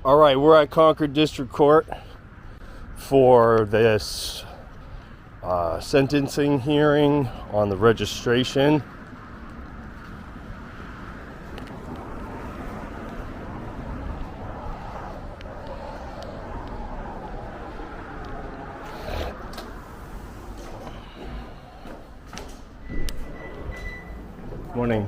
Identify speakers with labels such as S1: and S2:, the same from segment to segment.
S1: All right, we're at Concord District Court for this sentencing hearing on the registration. Morning.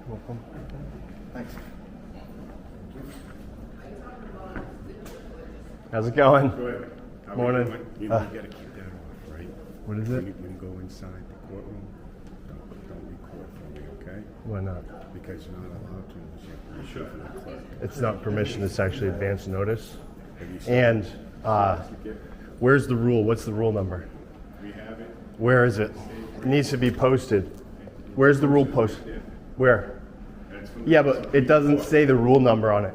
S1: Welcome.
S2: Thanks.
S1: How's it going?
S2: Good.
S1: Morning.
S2: You gotta keep that off, right?
S1: What is it?
S2: When you go inside the courtroom, don't record for me, okay?
S1: Why not?
S2: Because you're not allowed to unless you have permission from the clerk.
S1: It's not permission, it's actually advance notice.
S2: Have you seen
S1: And
S2: it?
S1: where's the rule? What's the rule number?
S2: We have it.
S1: Where is it? It needs to be posted. Where's the rule posted? Where?
S2: That's from the
S1: Yeah, but it doesn't say the rule number on it.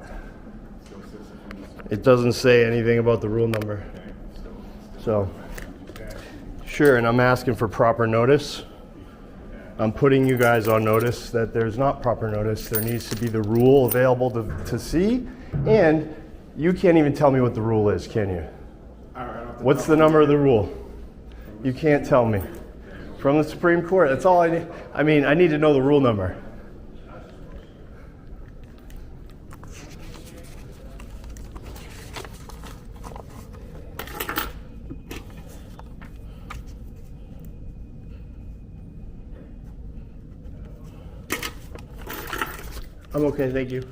S2: still says it from the
S1: It doesn't say anything about the rule number. So, sure, and I'm asking for proper notice. I'm putting you guys on notice that there's not proper notice. There needs to be the rule available to see, and you can't even tell me what the rule is, can you? What's the number of the rule? You can't tell me. From the Supreme Court, that's all I need. I mean, I need to know the rule number. I'm okay, thank you.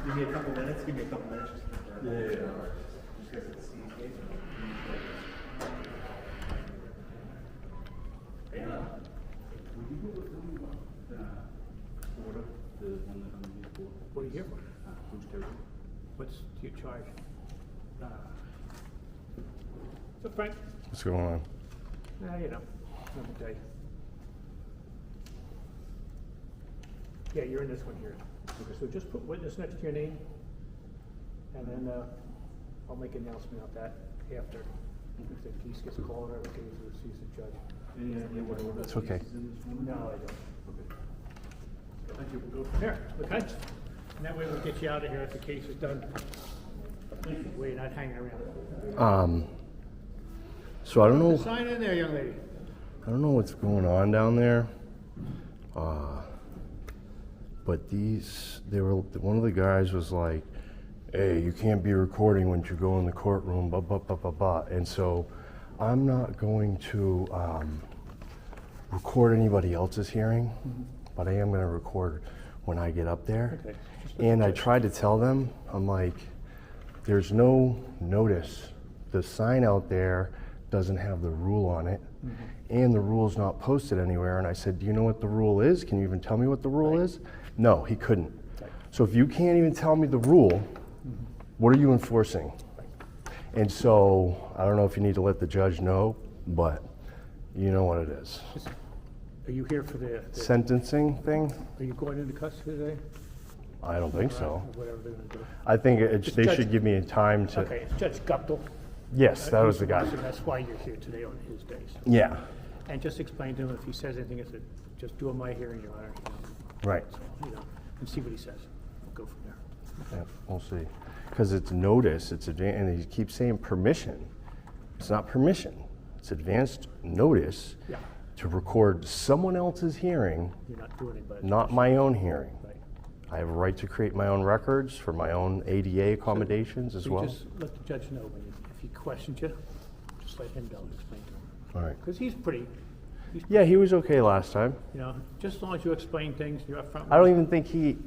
S3: Give me a couple minutes. Give me a couple minutes.
S1: Yeah.
S3: What are you here for? What's your charge? So Frank,
S1: What's going on?
S3: you know, let me tell you. Yeah, you're in this one here. Okay, so just put witness next to your name, and then I'll make an announcement of that after. If the case gets called or the case sees the judge.
S1: It's okay.
S3: No, I don't. Thank you. We'll go from there. Okay? And that way we'll get you out of here if the case is done. Where you're not hanging around.
S1: So I don't know.
S3: Sign in there, young lady.
S1: I don't know what's going on down there. But one of the guys was like, hey, you can't be recording when you go in the courtroom, blah, blah, blah, blah, blah. And so I'm not going to record anybody else's hearing, but I am going to record when I get up there.
S3: Okay.
S1: And I tried to tell them, I'm like, there's no notice. The sign out there doesn't have the rule on it, and the rule's not posted anywhere. And I said, do you know what the rule is? Can you even tell me what the rule is? No, he couldn't. So if you can't even tell me the rule, what are you enforcing? And so I don't know if you need to let the judge know, but you know what it is.
S3: Are you here for the
S1: Sentencing thing?
S3: Are you going into custody today?
S1: I don't think so.
S3: Or whatever they're going to do.
S1: I think they
S3: Judge-
S1: should give me time to.
S3: Okay, it's Judge Guptill.
S1: Yes, that was the guy.
S3: So that's why you're here today on his days.
S1: Yeah,
S3: And just explain to him if he says anything, it's just do my hearing, Your Honor.
S1: right.
S3: You know, and see what he says. We'll go from there.
S1: Yeah, we'll see. Because it's notice, and he keeps saying permission. It's not permission. It's advanced notice
S3: Yeah,
S1: to record someone else's hearing,
S3: you're not doing it, but.
S1: not my own hearing.
S3: Right.
S1: I have a right to create my own records for my own ADA accommodations as
S3: So you
S1: well.
S3: just let the judge know if he questions you, just let him know and explain to him.
S1: All right.
S3: Because he's
S1: Yeah, he was okay last time.
S3: you know, just as long as you explain things, you're upfront.
S1: I don't even think he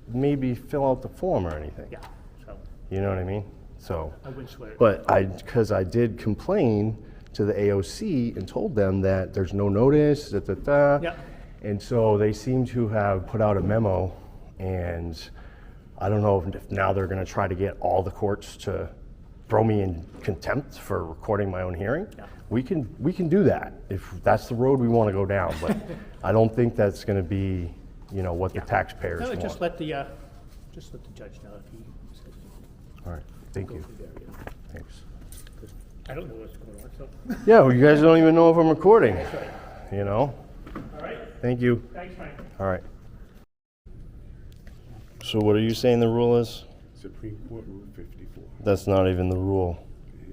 S1: maybe fill out the form or anything.
S3: Yeah, so
S1: You know what I mean? So,
S3: I wouldn't swear.
S1: but because I did complain to the AOC and told them that there's no notice,
S3: Yeah.
S1: And so they seem to have put out a memo, and I don't know if now they're going to try to get all the courts to throw me in contempt for recording my own hearing.
S3: Yeah.
S1: We can do that if that's the road we want to go down, but I don't think that's going to be, what the taxpayers
S3: No,
S1: want.
S3: just let the judge know if he.
S1: All right, thank
S3: Go
S1: you.
S3: through there, yeah.
S1: Thanks.
S3: 'Cause I don't know what's going on, so.
S1: Yeah, well, you guys don't even know if I'm recording,
S3: That's right.
S1: All
S3: right,
S1: Thank you.
S3: thanks, Frank.
S1: All right. So what are you saying the rule is?
S2: Supreme Court Rule 54.
S1: That's not even the rule.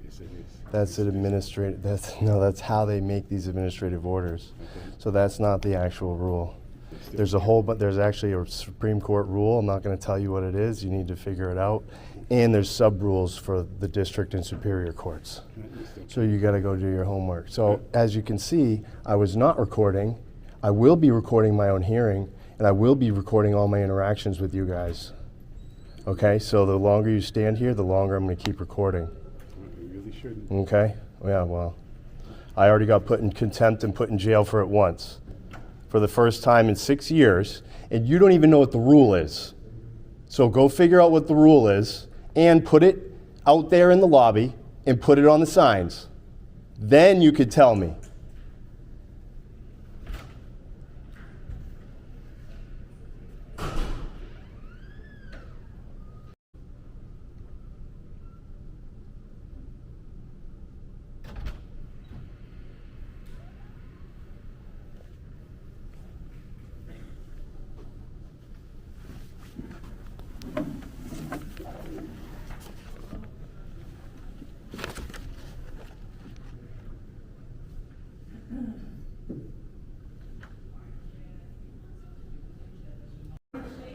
S2: Yes, it is.
S1: That's an administrative, that's how they make these administrative orders. So that's not the actual rule. There's there's actually a Supreme Court rule. I'm not going to tell you what it is. You need to figure it out. And there's sub-rules for the district and superior courts. So you got to go do your homework. So as you can see, I was not recording. I will be recording my own hearing, and I will be recording all my interactions with you guys. Okay, so the longer you stand here, the longer I'm going to keep recording.
S2: You really shouldn't.
S1: Okay? Yeah, well, I already got put in contempt and put in jail for it once. For the first time in 6 years, and you don't even know what the rule is. So go figure out what the rule is and put it out there in the lobby and put it on the signs. Then you could tell me.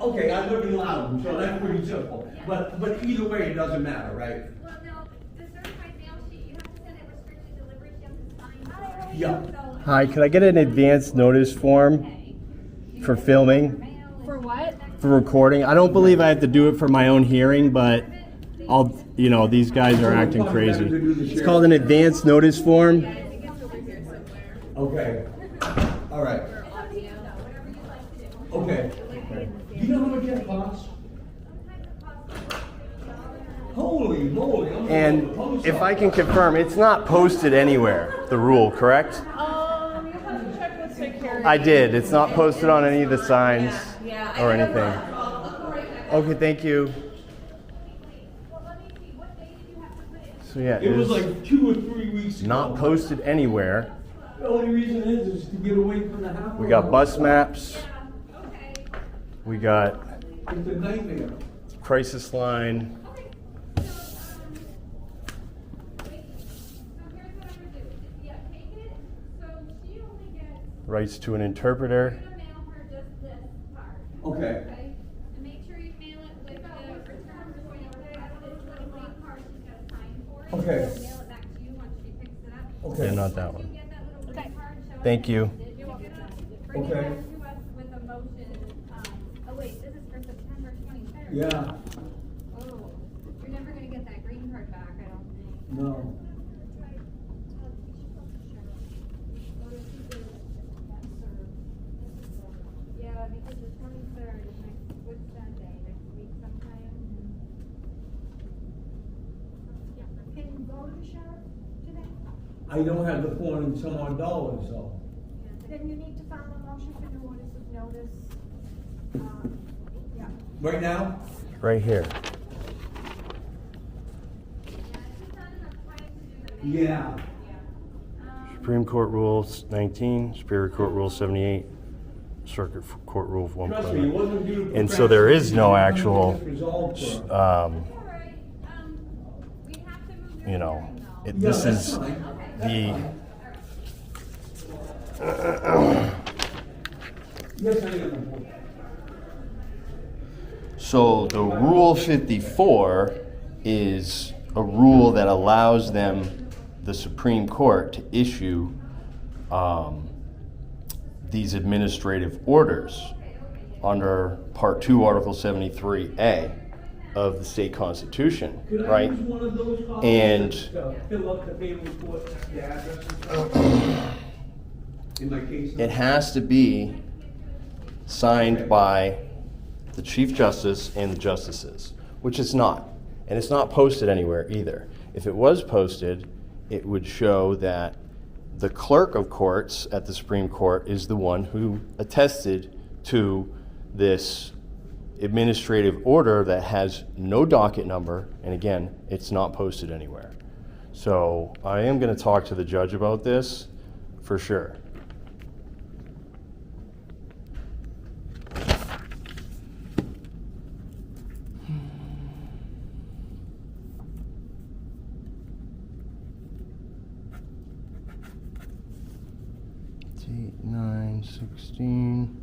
S4: Okay, I live in Loudon, so that's pretty simple. But either way, it doesn't matter, right?
S5: Well, no, the certified mail sheet, you have to send it restricted delivery, you have to sign it.
S4: Yeah.
S5: So,
S1: Hi, could I get an advance notice form for filming,
S5: for what?
S1: for recording? I don't believe I have to do it for my own hearing, but these guys are acting crazy. It's called an advance notice form.
S4: Okay. All right. Okay. Do you know how much that costs? Holy moly. I'm
S1: And
S4: going to the post
S1: if I
S4: office.
S1: can confirm, it's not posted anywhere, the rule, correct?
S6: You have to check with security.
S1: I did. It's not posted on any of the signs
S6: Yeah,
S1: or
S6: I
S1: anything. Okay, thank you. So yeah,
S4: It was
S1: it's
S4: like 2 or 3 weeks ago.
S1: not posted anywhere.
S4: The only reason is to get away from the half.
S1: We got bus maps. We got
S4: It's a nightmare.
S1: crisis line. Rights to an interpreter.
S4: Okay.
S5: And make sure you mail it with the return receipt. This little green card she's got to sign for it.
S4: Okay.
S5: She'll mail it back to you once she picks it up.
S4: Okay.
S1: Yeah, not that
S5: You
S1: one.
S5: get that little green card, show us
S1: Thank you.
S5: that you pick it up. Bring it
S4: Okay.
S5: back to us with a motion. Oh wait, this is for September 23rd.
S4: Yeah.
S5: Oh, you're never gonna get that green card back, I don't think.
S4: No.
S5: Yeah, because the 23rd is next, Good Sunday, next week sometime.
S7: Can you go to the sheriff today?
S4: I don't have the $40 some odd dollars though.
S7: Then you need to file a motion for notice of notice. Yeah.
S4: Right now?
S1: Right here.
S4: Yeah.
S1: Supreme Court Rule 19, Superior Court Rule 78, Circuit Court Rule
S4: Trust me, it
S1: 1.0.
S4: wasn't due to
S1: And so there is no
S4: procrastination,
S1: actual,
S4: it was resolved for-
S5: Alright, we have to move your hearing though.
S1: this
S4: Yeah, that's
S1: is
S4: fine.
S1: the,
S4: Yes, I am.
S1: so the Rule 54 is a rule that allows them, the Supreme Court, to issue these administrative orders under Part 2, Article 73A of the state constitution,
S4: Could I
S1: right?
S4: use one of those copies
S1: And-
S4: to fill up the payment report, the address and stuff? In my case.
S1: It has to be signed by the Chief Justice and the justices, which it's not. And it's not posted anywhere either. If it was posted, it would show that the clerk of courts at the Supreme Court is the one who attested to this administrative order that has no docket number, and again, it's not posted anywhere. So I am going to talk to the judge about this for sure. It's 8, 9, 16.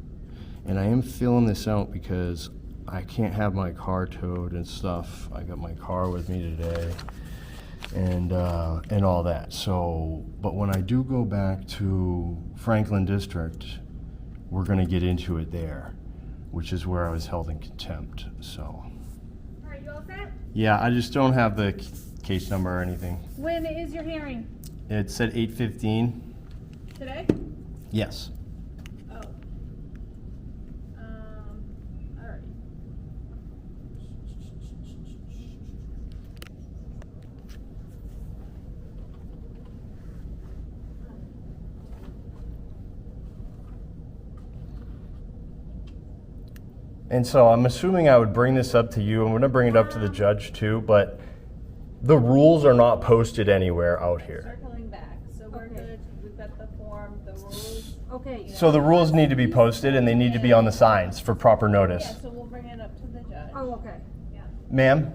S1: And I am filling this out because I can't have my car towed and stuff. I got my car with me today and all that. So, but when I do go back to Franklin District, we're gonna get into it there, which is where I was held in contempt, so.
S5: Are you all set?
S1: Yeah, I just don't have the case number or anything.
S6: When is your hearing?
S1: It said 8:15.
S6: Today?
S1: Yes.
S6: Oh. All right.
S1: And so I'm assuming I would bring this up to you. I'm going to bring it up to the judge too, but the rules are not posted anywhere out here.
S6: Circling back. So we're good. We've got the form, the rules.
S7: Okay.
S1: So the rules need to be posted and they need to be on the signs for proper notice.
S6: Yeah, so we'll bring it up to the judge.
S7: Oh, okay.
S6: Yeah.
S1: Ma'am?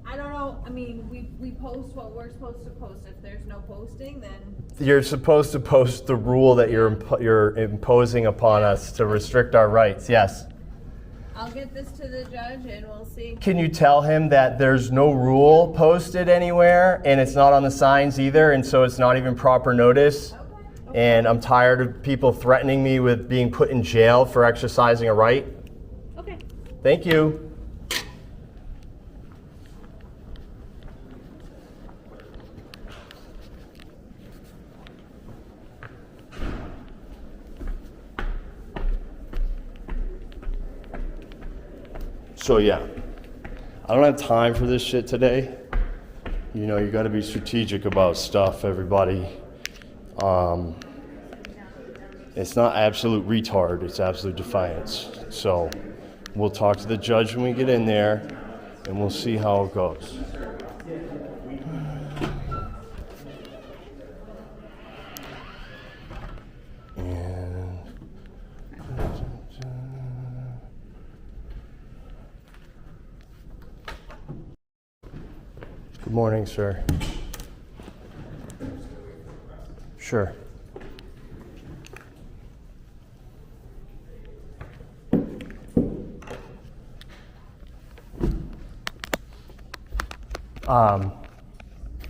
S6: I don't know, I mean, we post what we're supposed to post. If there's no posting, then
S1: You're supposed to post the rule that you're imposing upon us to restrict our rights, yes.
S6: I'll get this to the judge and we'll see.
S1: Can you tell him that there's no rule posted anywhere and it's not on the signs either, and so it's not even proper notice?
S6: Okay.
S1: And I'm tired of people threatening me with being put in jail for exercising a right.
S6: Okay.
S1: Thank you. So yeah, I don't have time for this shit today. You know, you got to be strategic about stuff, everybody. It's not absolute retard, it's absolute defiance. So we'll talk to the judge when we get in there, and we'll see how it goes. And good morning, sir. Sure.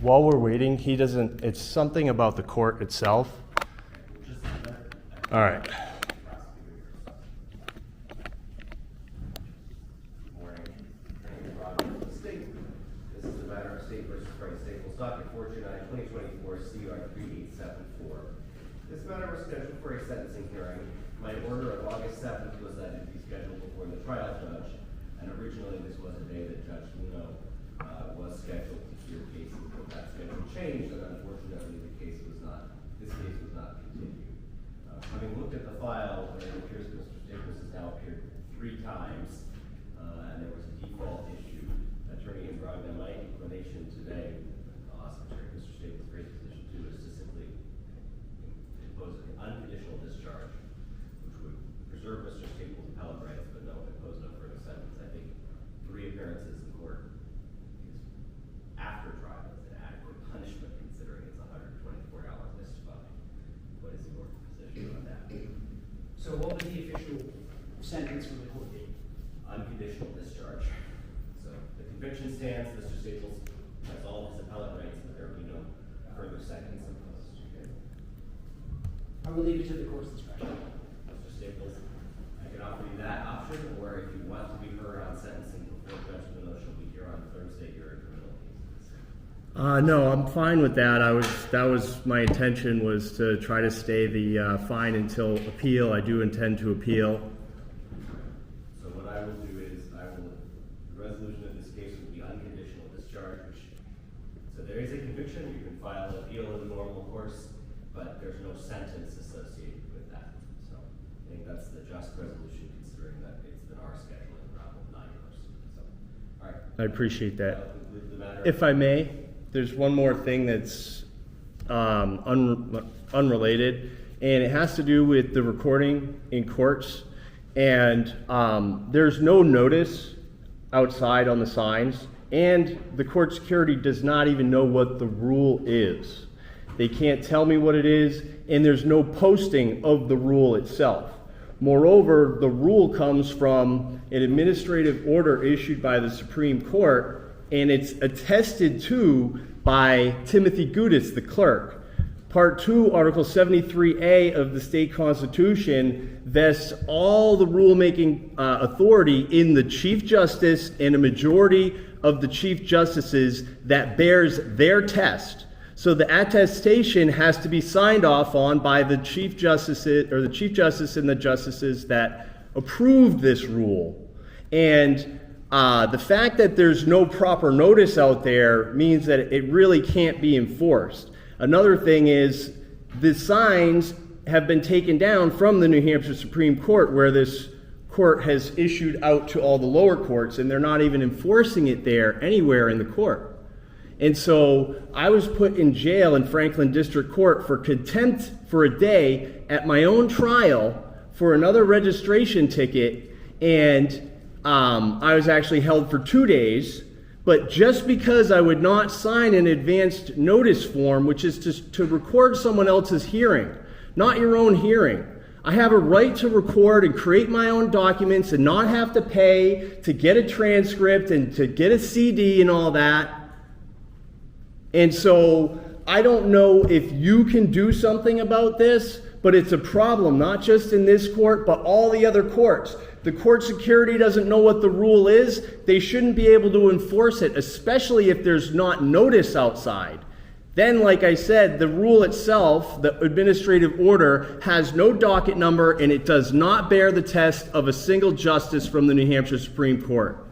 S1: While we're waiting, he doesn't, it's something about the court itself. All right.
S8: This is a matter of State versus Price State. We'll stop at Fortune 2024 CR 3874. This matter was scheduled for a sentencing hearing. My order of August 7th was that it be scheduled before the trial judge, and originally this was a day that Judge Luno was scheduled to hear cases, but that schedule changed, and unfortunately this case was not continued. Having looked at the file, it appears that Mr. Staples has now appeared 3 times, and there was a default issue. Attorney Androgna, my inclination today, Mr. Staples' great position too, is to simply impose an unconditional discharge, which would preserve Mr. Staples' appellate rights, but no impose no further sentence. I think 3 appearances in court after trial is an adequate punishment, considering it's $124 missed fine. What is your position on that?
S9: So what was the official sentence from the court date?
S8: Unconditional discharge. So the conviction stands, Mr. Staples has all of his appellate rights, but there will be no further sentence imposed. Okay?
S9: I will leave it to the court's discretion.
S8: Mr. Staples, I can offer you that option, or if you want to be heard on sentencing before Judge Luno, she'll be here on Thursday, your criminal cases.
S1: No, I'm fine with that. That was my intention, was to try to stay the fine until appeal. I do intend to appeal.
S8: So what I will do is, the resolution of this case will be unconditional discharge. So there is a conviction, you can file an appeal in the normal course, but there's no sentence associated with that. So I think that's the just resolution, considering that it's been our scheduling, not yours. So, all right.
S1: I appreciate that.
S8: That'll conclude the matter.
S1: If I may, there's one more thing that's unrelated, and it has to do with the recording in courts. And there's no notice outside on the signs, and the court security does not even know what the rule is. They can't tell me what it is, and there's no posting of the rule itself. Moreover, the rule comes from an administrative order issued by the Supreme Court, and it's attested to by Timothy Gudis, the clerk. Part 2, Article 73A of the state constitution vests all the rulemaking authority in the Chief Justice and a majority of the Chief Justices that bears their test. So the attestation has to be signed off on by the Chief Justice, or the Chief Justice and the justices that approved this rule. And the fact that there's no proper notice out there means that it really can't be enforced. Another thing is the signs have been taken down from the New Hampshire Supreme Court, where this court has issued out to all the lower courts, and they're not even enforcing it there anywhere in the court. And so I was put in jail in Franklin District Court for contempt for a day at my own trial for another registration ticket, and I was actually held for 2 days, but just because I would not sign an advanced notice form, which is to record someone else's hearing, not your own hearing. I have a right to record and create my own documents and not have to pay to get a transcript and to get a CD and all that. And so I don't know if you can do something about this, but it's a problem, not just in this court, but all the other courts. The court security doesn't know what the rule is. They shouldn't be able to enforce it, especially if there's not notice outside. Then, like I said, the rule itself, the administrative order, has no docket number, and it does not bear the test of a single justice from the New Hampshire Supreme Court.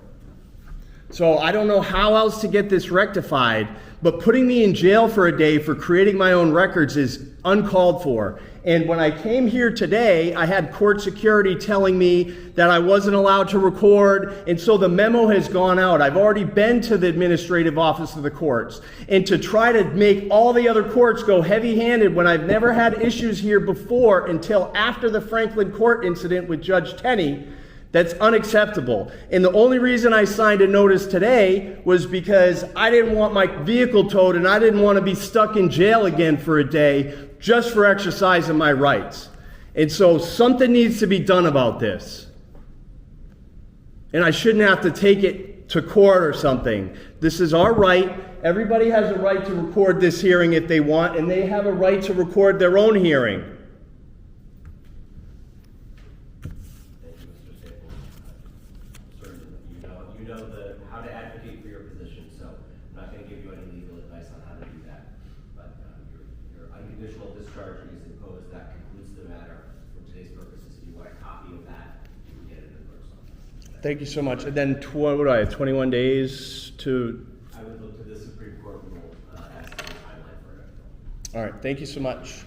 S1: So I don't know how else to get this rectified, but putting me in jail for a day for creating my own records is uncalled for. And when I came here today, I had court security telling me that I wasn't allowed to record, and so the memo has gone out. I've already been to the administrative office of the courts. And to try to make all the other courts go heavy-handed when I've never had issues here before until after the Franklin Court incident with Judge Tenney, that's unacceptable. And the only reason I signed a notice today was because I didn't want my vehicle towed and I didn't want to be stuck in jail again for a day just for exercising my rights. And so something needs to be done about this. And I shouldn't have to take it to court or something. This is our right. Everybody has a right to record this hearing if they want, and they have a right to record their own hearing.
S8: You know how to advocate for your position, so I'm not going to give you any legal advice on how to do that. But your unconditional discharge is imposed. That concludes the matter for today's purposes. If you want a copy of that, you can get it in the clerk's office.
S1: Thank you so much. And then what do I have, 21 days to...
S8: I would look to the Supreme Court rule as the timeline for it.
S1: All right, thank you so much.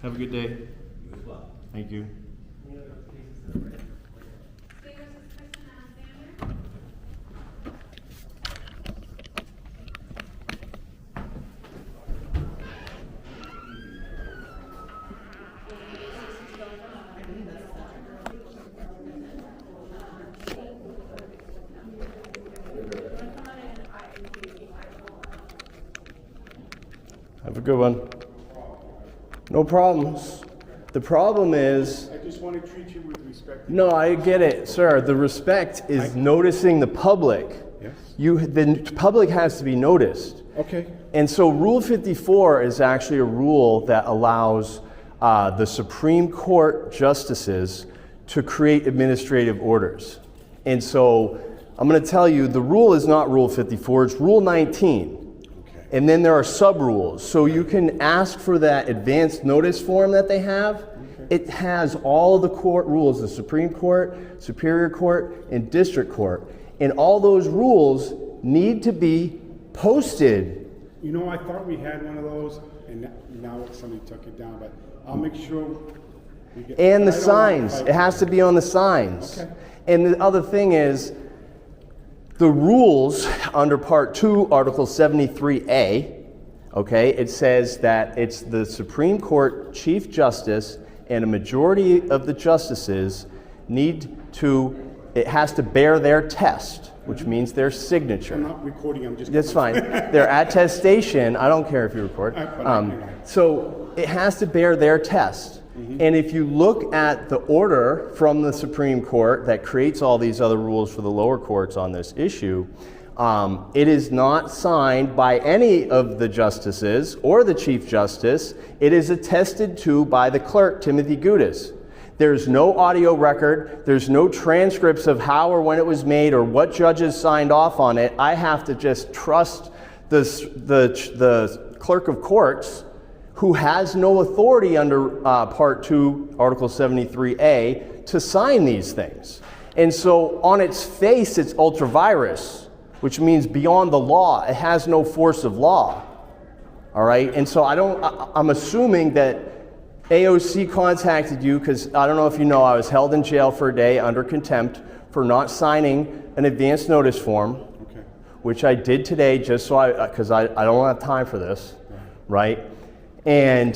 S1: Have a good day.
S8: You as well.
S1: Thank you.
S8: Any other cases that are ready?
S1: Have a good one. No problems. The problem is...
S2: I just want to treat you with respect.
S1: No, I get it, sir. The respect is noticing the public.
S2: Yes.
S1: The public has to be noticed.
S2: Okay.
S1: And so Rule 54 is actually a rule that allows the Supreme Court justices to create administrative orders. And so I'm going to tell you, the rule is not Rule 54, it's Rule 19.
S2: Okay.
S1: And then there are sub-rules. So you can ask for that advanced notice form that they have. It has all the court rules, the Supreme Court, Superior Court, and District Court. And all those rules need to be posted.
S2: You know, I thought we had one of those, and now somebody took it down, but I'll make sure we get.
S1: And the
S2: I don't want to
S1: signs,
S2: fight.
S1: it has to be on the signs.
S2: Okay.
S1: And the other thing is, the rules under Part 2, Article 73A, okay, it says that it's the Supreme Court Chief Justice and a majority of the justices it has to bear their test, which means their signature.
S2: I'm not recording, I'm just.
S1: That's fine. Their attestation, I don't care if you record.
S2: But
S1: So it has to bear their test. And if you look at the order from the Supreme Court that creates all these other rules for the lower courts on this issue, it is not signed by any of the justices or the Chief Justice. It is attested to by the clerk, Timothy Gudis. There's no audio record. There's no transcripts of how or when it was made or what judges signed off on it. I have to just trust the clerk of courts, who has no authority under Part 2, Article 73A, to sign these things. And so on its face, it's ultra virus, which means beyond the law. It has no force of law. All right? And so I'm assuming that AOC contacted you because I don't know if you know, I was held in jail for a day under contempt for not signing an advance notice form, which I did today just so because I don't have time for this, right? And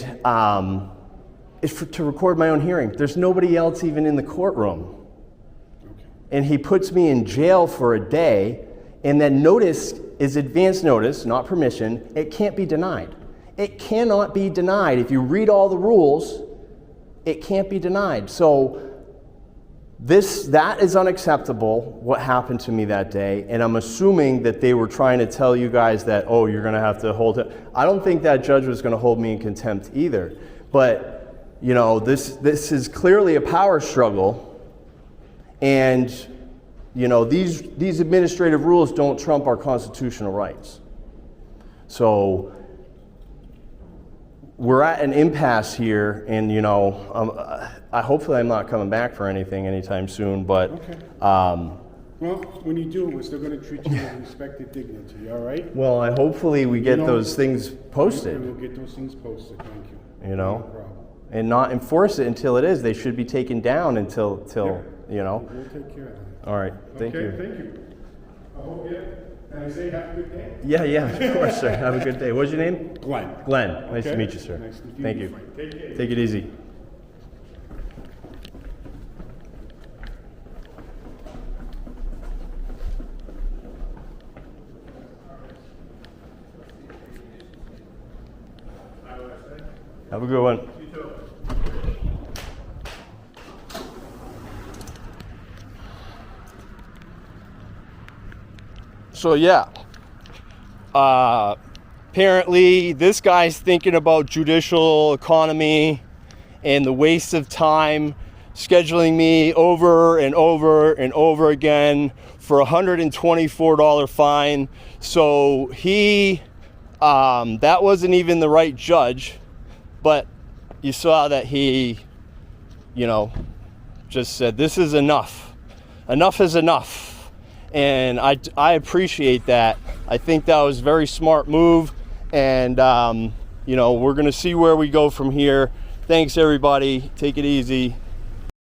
S1: it's to record my own hearing. There's nobody else even in the courtroom. And he puts me in jail for a day, and that notice is advance notice, not permission. It can't be denied. It cannot be denied. If you read all the rules, it can't be denied. So that is unacceptable, what happened to me that day, and I'm assuming that they were trying to tell you guys that, oh, you're going to have to hold it. I don't think that judge was going to hold me in contempt either. But, you know, this is clearly a power struggle, and, you know, these administrative rules don't trump our constitutional rights. So we're at an impasse here, and, you know, hopefully I'm not coming back for anything anytime soon, but
S2: well, when you do, we're still going to treat you with respect and dignity, all right?
S1: well, hopefully we get
S2: know,
S1: those things
S2: And
S1: posted,
S2: we'll get those things posted, thank you.
S1: you
S2: No
S1: know,
S2: problem.
S1: and not enforce it until it is. They should be taken down until you know.
S2: We'll take care of that.
S1: All right, thank
S2: Okay,
S1: you.
S2: thank you. I hope and I say have a good day.
S1: Yeah, of course, sir. Have a good day. What's your name?
S2: Glenn.
S1: Glenn. Nice to
S2: Okay.
S1: meet you, sir.
S2: Nice to meet
S1: Thank
S2: you,
S1: you.
S2: Frank. Take care.
S1: Take it easy. Have a good one. You too. So yeah, apparently this guy's thinking about judicial economy and the waste of time scheduling me over and over and over again for a $124 fine. So he, that wasn't even the right judge, but you saw that he, you know, just said, this is enough. Enough is enough. And I appreciate that. I think that was a very smart move. And, you know, we're going to see where we go from here. Thanks, everybody. Take it easy.